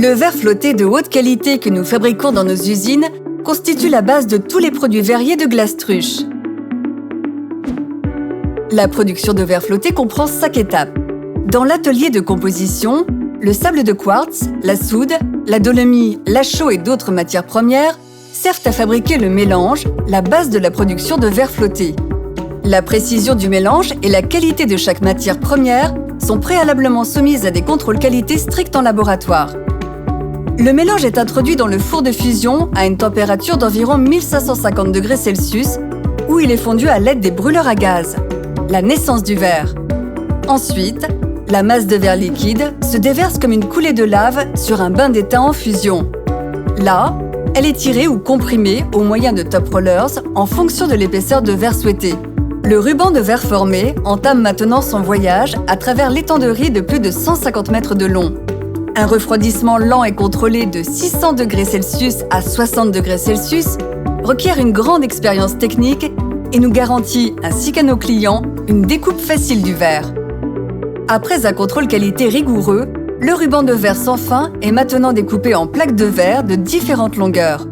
Le verre flotté de haute qualité que nous fabriquons dans nos usines constitue la base de tous les produits verriers de Glastruche. La production de verre flotté comprend 5 étapes. Dans l'atelier de composition, le sable de quartz, la soude, la dolomie, la chaux et d'autres matières premières servent à fabriquer le mélange, la base de la production de verre flotté. La précision du mélange et la qualité de chaque matière première sont préalablement soumises à des contrôles qualité stricts en laboratoire. Le mélange est introduit dans le four de fusion à une température d'environ 1550 degrés Celsius où il est fondu à l'aide des brûleurs à gaz, la naissance du verre. Ensuite, la masse de verre liquide se déverse comme une coulée de lave sur un bain d'étain en fusion. Là, elle est tirée ou comprimée au moyen de top rollers en fonction de l'épaisseur de verre souhaitée. Le ruban de verre formé entame maintenant son voyage à travers l'étenderie de plus de 150 mètres de long. Un refroidissement lent et contrôlé de 600 degrés Celsius à 60 degrés Celsius requiert une grande expérience technique et nous garantit, ainsi qu'à nos clients, une découpe facile du verre. Après un contrôle qualité rigoureux, le ruban de verre sans fin est maintenant découpé en plaques de verre de différentes longueurs.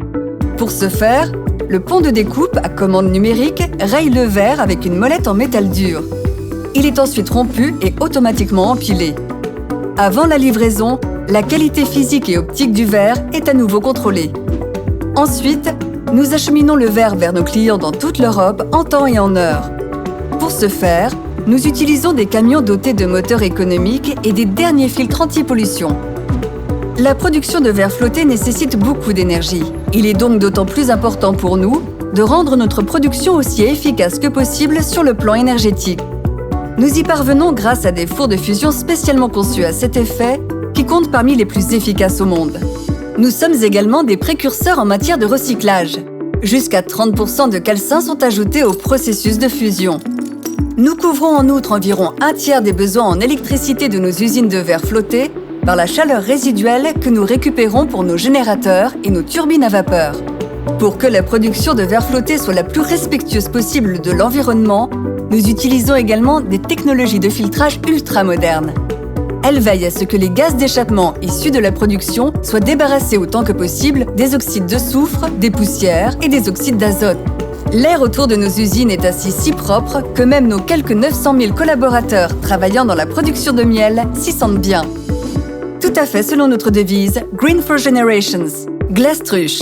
Pour ce faire, le pont de découpe à commande numérique raye le verre avec une molette en métal dur. Il est ensuite rompu et automatiquement empilé. Avant la livraison, la qualité physique et optique du verre est à nouveau contrôlée. Ensuite, nous acheminons le verre vers nos clients dans toute l'Europe en temps et en heure. Pour ce faire, nous utilisons des camions dotés de moteurs économiques et des derniers filtres anti-pollution. La production de verre flotté nécessite beaucoup d'énergie. Il est donc d'autant plus important pour nous de rendre notre production aussi efficace que possible sur le plan énergétique. Nous y parvenons grâce à des fours de fusion spécialement conçus à cet effet qui comptent parmi les plus efficaces au monde. Nous sommes également des précurseurs en matière de recyclage. Jusqu'à 30% de calcins sont ajoutés au processus de fusion. Nous couvrons en outre environ un tiers des besoins en électricité de nos usines de verre flotté par la chaleur résiduelle que nous récupérons pour nos générateurs et nos turbines à vapeur. Pour que la production de verre flotté soit la plus respectueuse possible de l'environnement, nous utilisons également des technologies de filtrage ultra-modernes. Elles veillent à ce que les gaz d'échappement issus de la production soient débarrassés autant que possible des oxydes de soufre, des poussières et des oxydes d'azote. L'air autour de nos usines est ainsi si propre que même nos quelques 900 000 collaborateurs travaillant dans la production de miel s'y sentent bien. Tout à fait selon notre devise « Green for Generations ». Glastruche.